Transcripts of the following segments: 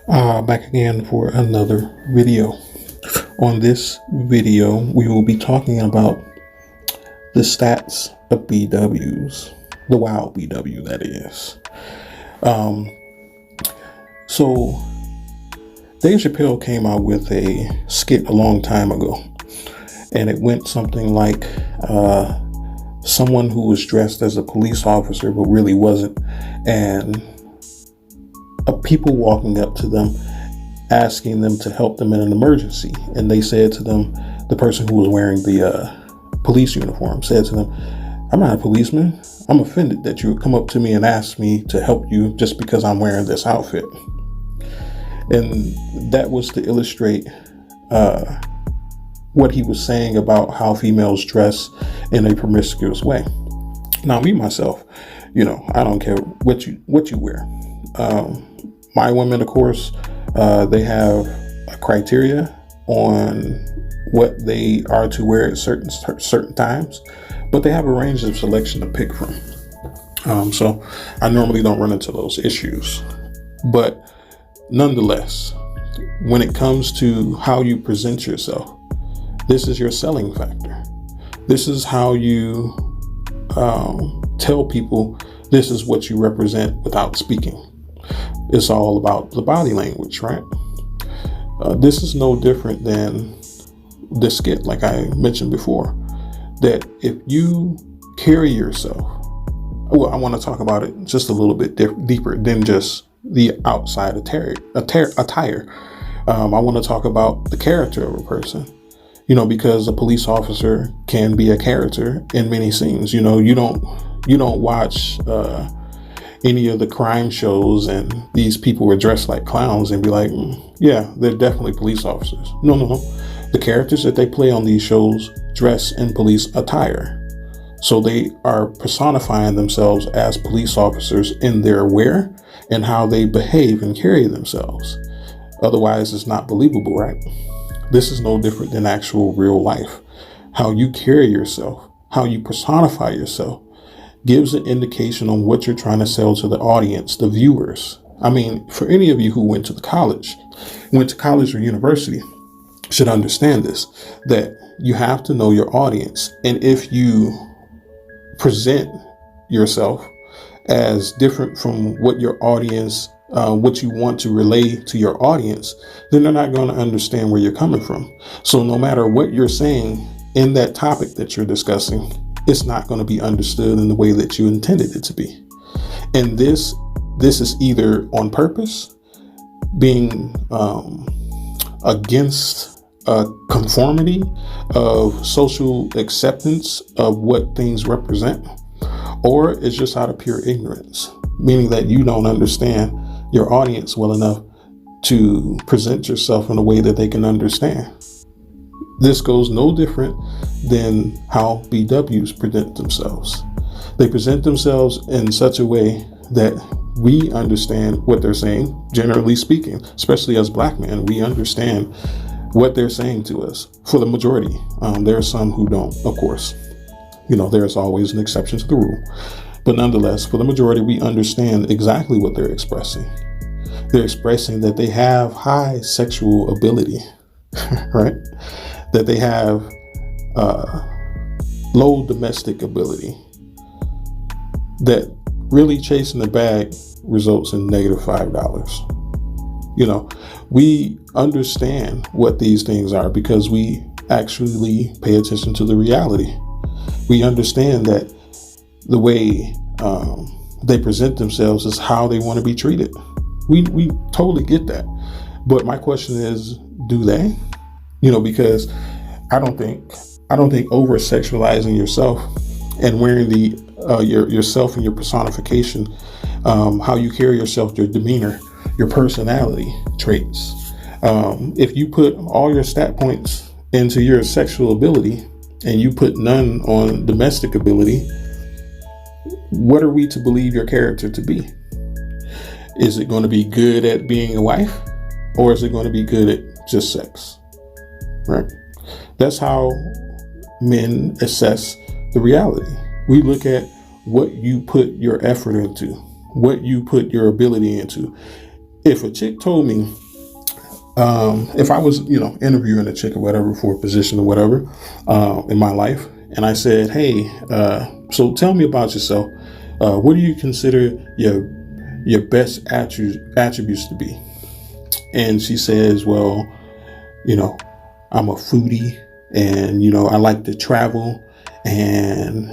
Back again for another video. On this video, we will be talking about the stats of BWs, the wild BW that is. So Dave Chappelle came out with a skit a long time ago, and it went something like someone who was dressed as a police officer but really wasn't, and people walking up to them asking them to help them in an emergency. And they said to them, the person who was wearing the police uniform said to them, "I'm not a policeman. I'm offended that you would come up to me and ask me to help you just because I'm wearing this outfit." And that was to illustrate what he was saying about how females dress in a promiscuous way. Now, me, myself, I don't care what you wear. My women, of course, they have a criteria on what they are to wear at certain times, but they have a range of selection to pick from. So I normally don't run into those issues. But nonetheless, when it comes to how you present yourself, this is your selling factor. This is how you tell people this is what you represent without speaking. It's all about the body language, right? This is no different than the skit, like I mentioned before, that if you carry yourself, well, I want to talk about it just a little bit deeper than just the outside attire. I want to talk about the character of a person, because a police officer can be a character in many scenes. You don't watch any of the crime shows and these people were dressed like clowns and be like, yeah, they're definitely police officers. No. The characters that they play on these shows dress in police attire. So they are personifying themselves as police officers in their wear and how they behave and carry themselves. Otherwise, it's not believable, right? This is no different than actual real life. How you carry yourself, how you personify yourself, gives an indication on what you're trying to sell to the audience, the viewers. I mean, for any of you who went to college or university, should understand this, that you have to know your audience. And if you present yourself as different from what your audience, what you want to relay to your audience, then they're not going to understand where you're coming from. So no matter what you're saying in that topic that you're discussing, it's not going to be understood in the way that you intended it to be. And this is either on purpose, being against conformity of social acceptance of what things represent, or it's just out of pure ignorance, meaning that you don't understand your audience well enough to present yourself in a way that they can understand. This goes no different than how BWs present themselves. They present themselves in such a way that we understand what they're saying, generally speaking, especially as black men. We understand what they're saying to us for the majority. There are some who don't, of course. There's always an exception to the rule. But nonetheless, for the majority, we understand exactly what they're expressing. They're expressing that they have high sexual ability, right? That they have low domestic ability, that really chasing the bag results in -$5. We understand what these things are because we actually pay attention to the reality. We understand that the way they present themselves is how they want to be treated. We totally get that. But my question is, do they? Because I don't think over sexualizing yourself and wearing the yourself and your personification, how you carry yourself, your demeanor, your personality traits. If you put all your stat points into your sexual ability and you put none on domestic ability, what are we to believe your character to be? Is it going to be good at being a wife, or is it going to be good at just sex? Right? That's how men assess the reality. We look at what you put your effort into, what you put your ability into. if a chick told me, if I was, interviewing a chick or whatever for a position or whatever in my life, and I said, hey, so tell me about yourself. What do you consider your best attributes to be? And she says, well, I'm a foodie, and I like to travel, and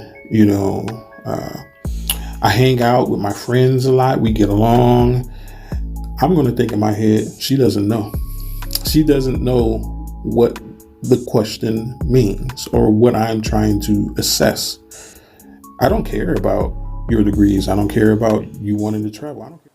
I hang out with my friends a lot. We get along. I'm going to think in my head, she doesn't know. She doesn't know what the question means or what I'm trying to assess. I don't care about your degrees. I don't care about you wanting to travel. I don't care.